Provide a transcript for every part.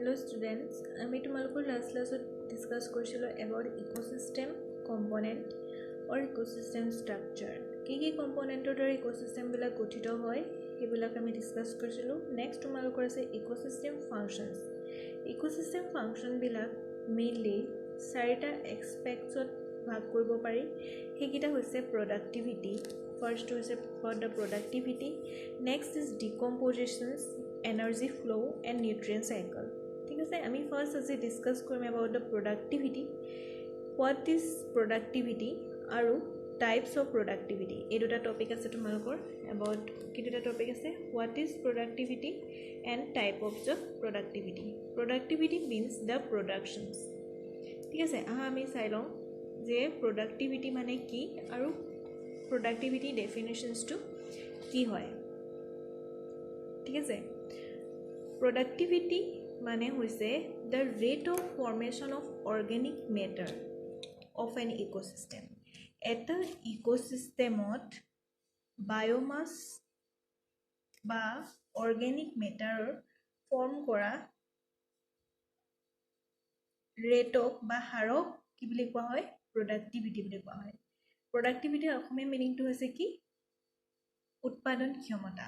Hello students, আমি তোমালোকৰ last ক্লাছত ডিসকাস কৰিছিলো about ecosystem component or ecosystem structure. কি কম্পোনেন্টৰ দ্বাৰা ইকোসিস্টেম বিলাক গঠিত হয় সেইবিলাক আমি ডিসকাস কৰিছিলো. নেক্সট তোমালোকৰ আছে ইকোসিস্টেম ফাংশনস. ইকোসিস্টেম ফাংশন বিলাক মেইনলি চাৰিটা এক্সপেক্টছত ভাগ কৰিব পাৰি. সেইকিটা হৈছে productivity. First is for the productivity. Next is decompositions, energy flow and nutrient cycle. ठीक है, I mean first as we discuss about the productivity. What is productivity? Aru types of productivity. ये दुटा topic আছে তোমালোকৰ about কি দুটা topic আছে. What is productivity and type of the productivity. Productivity means the productions. ठीक আছে, আমি চাই লওঁ যে productivity মানে কি আৰু productivity definitions to কি হয়. ঠিক আছে, productivity মানে হৈছে the rate of formation of organic matter of an ecosystem. এটা ইকোসিস্টেমত বায়োমাস বা organic matter ফৰ্ম কৰা ৰেটক বা হাৰক কি বুলি কোৱা হয়, productivity বুলি কোৱা হয়. Productivity অসমীয়া মিনিংটো হৈছে কি, উৎপাদন ক্ষমতা.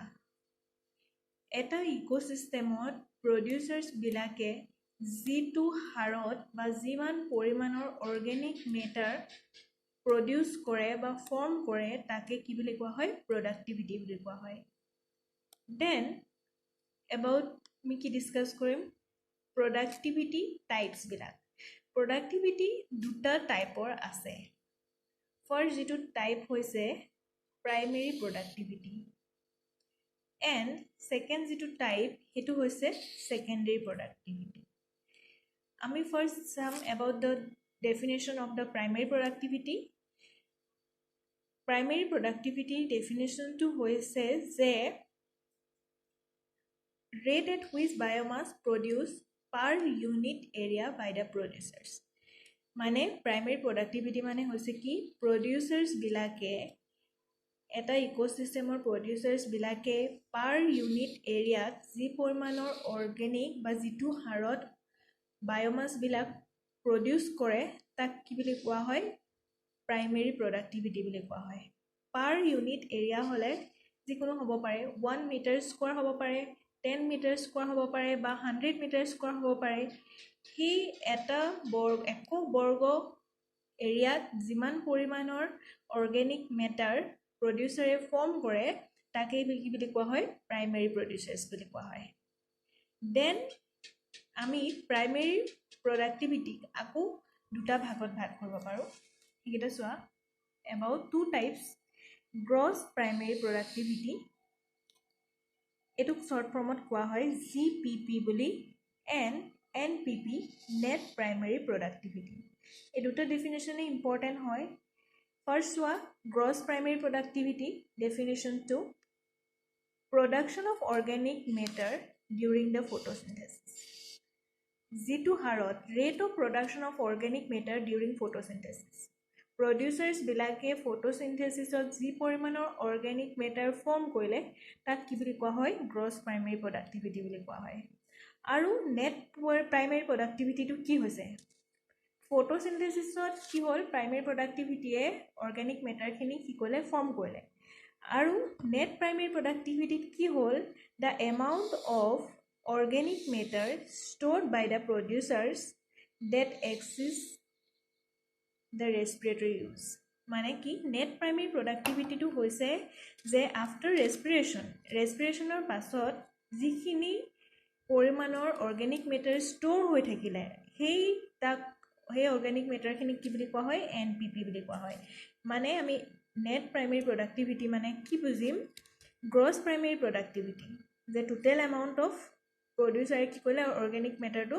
এটা ইকোসিস্টেমত প্ৰডিউচাৰ্স বিলাকে যিটো হাৰত বা যিমান পৰিমাণৰ অৰ্গেনিক মেটাৰ প্ৰডিউস কৰে বা ফৰ্ম কৰে তাকে কি বুলি কোৱা হয়, প্ৰডাক্টিভিটি বুলি কোৱা হয়. দেন এবাউট আমি কি ডিসকাস কৰিম, প্ৰডাক্টিভিটি টাইপস বিলাক. প্ৰডাক্টিভিটি দুটা টাইপৰ আছে. First যেটো টাইপ হৈছে primary productivity and second যেটো টাইপ হেতু হৈছে secondary productivity. আমি first some about the definition of the primary productivity. Primary productivity definition to হৈছে যে rate at which biomass produced per unit area by the producers. মানে primary productivity মানে হৈছে কি, প্ৰডিউচাৰ্স বিলাকে এটা ইকোসিস্টেমৰ প্ৰডিউচাৰ্স বিলাকে পাৰ ইউনিট এৰিয়াত যি পৰিমাণৰ অৰ্গেনিক বা যিটো হাৰত বায়োমাস বিলাক প্ৰডিউস কৰে তাক কি বুলি কোৱা হয়, প্ৰাইমেৰী প্ৰডাক্টিভিটি বুলি কোৱা হয়. পাৰ ইউনিট এৰিয়া হলে যিকোনো হ'ব পাৰে, 1 মিটাৰ স্কয়াৰ হ'ব পাৰে, 10 মিটাৰ স্কয়াৰ হ'ব পাৰে বা 100 মিটাৰ স্কয়াৰ হ'ব পাৰে. হি এটা একক বৰ্গ এৰিয়াত যিমান পৰিমাণৰ অৰ্গেনিক মেটাৰ প্ৰডিউচাৰে ফৰ্ম কৰে তাকে কি বুলি কোৱা হয়, প্ৰাইমেৰী প্ৰডিউচাৰ্স বুলি কোৱা হয়. দেন আমি প্ৰাইমেৰী প্ৰডাক্টিভিটি আকৌ দুটা ভাগত ভাগ কৰিব পাৰো. এইকেইটা চোৱা, about two types. Gross primary productivity, এটুক শৰ্ট ফৰ্মত কোৱা হয় GPP বুলি, and NPP, net primary productivity. এই দুটা ডেফিনেশনে ইম্পৰ্টেন্ট হয়. ফাৰ্স্ট চোৱা, gross primary productivity definition to production of organic matter during the photosynthesis. যিটো হাৰত rate of production of organic matter during photosynthesis. Producers বিলাকে photosynthesisত যি পৰিমাণৰ organic matter ফৰ্ম কৰিলে তাক কি বুলি কোৱা হয়, gross primary productivity বুলি কোৱা হয়. আৰু net primary productivity টো কি হৈছে, photosynthesisত কি হ'ল, primary productivity এ organic matter খিনি কি কৰিলে, ফৰ্ম কৰিলে. আৰু net primary productivity কি হ'ল, the amount of organic matter stored by the producers that exceeds the respiratory use. মানে কি, net primary productivity টো হৈছে যে after respirationৰ পাছত যিখিনি পৰিমাণৰ অৰ্গেনিক মেটাৰ ষ্ট'ৰ হৈ থাকিলে সেই অৰ্গেনিক মেটাৰখিনি কি বুলি কোৱা হয়, NPP বুলি কোৱা হয়. মানে আমি নেট প্ৰাইমেৰী প্ৰডাক্টিভিটি মানে কি বুজিম, গ্ৰছ প্ৰাইমেৰী প্ৰডাক্টিভিটি যে টোটেল এমাউণ্ট অফ প্ৰডিউচাৰে কি কৰিলে, অৰ্গেনিক মেটাৰটো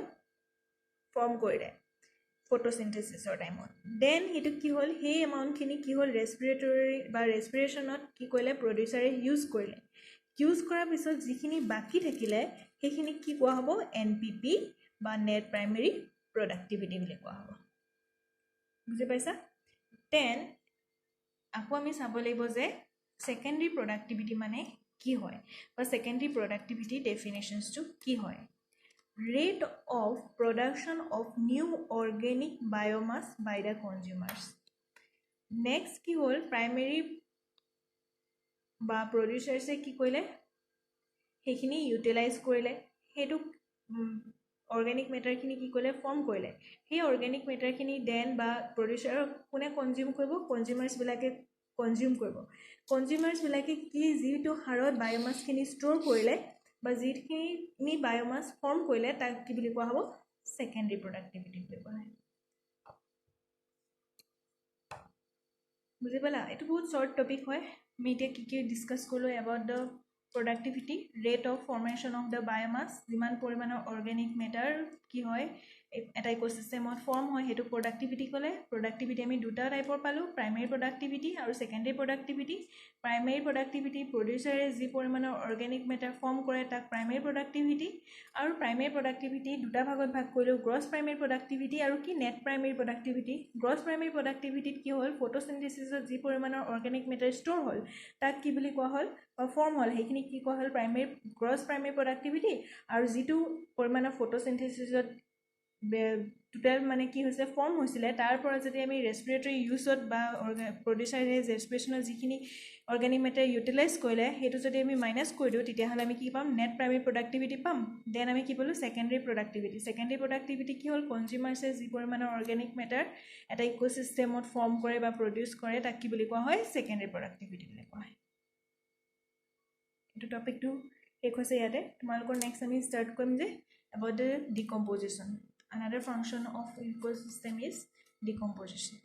ফৰ্ম কৰিলে ফটোচিন্থেসিসৰ টাইমত. দেন সেইটো কি হ'ল, সেই এমাউণ্টখিনি কি হ'ল, ৰেস্পিৰেশ্যনত কি কৰিলে, প্ৰডিউচাৰে ইউজ কৰিলে. ইউজ কৰাৰ পিছত যিখিনি বাকি থাকিলে সেইখিনি কি কোৱা হ'ব, NPP বা নেট প্ৰাইমেৰী প্ৰডাক্টিভিটি বুলি কোৱা হ'ব. বুজি পাইছা? দেন আকৌ আমি চাব লাগিব যে সেকেন্ডাৰী প্ৰডাক্টিভিটি মানে কি হয় বা সেকেন্ডাৰী প্ৰডাক্টিভিটি ডেফিনেশনস টো কি হয়. rate of production of new organic biomass by the consumers. Next কি হল primary বা producers কি কইলে হেখিনি ইউটিলাইজ কৰিলে হেতু organic matter খিনি কি কইলে ফৰ্ম কৰিলে হে organic matter খিনি দেন বা producer কোনে কনজিউম কৰিব consumers বিলাকে কনজিউম কৰিব consumers বিলাকে কি যেটো হাৰত বায়োমাস খিনি ষ্টৰ কৰিলে বা যেখিনি বায়োমাস ফৰ্ম কৰিলে তাক কি বুলি কোৱা হ'ব সেকেন্ডাৰী প্ৰডাক্টিভিটি বুলি কোৱা হয় বুজি পালা এটো বহুত শৰ্ট টপিক হয় মিতে কি ডিসকাস কৰিলো about the productivity rate of formation of the biomass যিমান পৰিমাণৰ organic matter কি হয় এটা ইকোসিস্টেমত ফৰ্ম হয় হেতু productivity কলে productivity আমি দুটা টাইপৰ পালো primary productivity আৰু secondary productivity primary productivity producer যি পৰিমাণৰ organic matter form কৰে তাক primary productivity আৰু primary productivity দুটা ভাগত ভাগ কৰিলো gross primary productivity আৰু কি net primary productivity gross primary productivity কি হল photosynthesis যি পৰিমাণৰ organic matter store হল তাক কি বুলি কোৱা হল ফৰ্ম হল হেখিনি কি কোৱা হল primary gross primary productivity আৰু যেটো পৰিমাণৰ photosynthesis টোটাল মানে কি হৈছে ফৰ্ম হৈছিলে তাৰ পৰা যদি আমি ৰেসপিৰেটৰি ইউজত বা প্ৰডিউসাৰ ৰেসপিৰেশনৰ যিখিনি অৰ্গানিক মেটাৰ ইউটিলাইজ কৰিলে হেতু যদি আমি মাইনাস কৰি দিও তেতিয়া হলে আমি কি পাম নেট প্ৰাইমাৰী প্ৰডাক্টিভিটি পাম দেন আমি কি বলু সেকেন্ডাৰী প্ৰডাক্টিভিটি কি হল কনজিউমাৰছে যি পৰিমাণৰ অৰ্গানিক মেটাৰ এটা ইকোসিস্টেমত ফৰ্ম কৰে বা প্ৰডিউস কৰে তাক কি বুলি কোৱা হয় সেকেন্ডাৰী প্ৰডাক্টিভিটি বুলি কোৱা হয় এটো টপিকটো এক হৈছে ইয়াতে তোমালোকৰ নেক্সট আমি স্টাৰ্ট কৰিম যে about the decomposition. Another function of ecosystem is decomposition.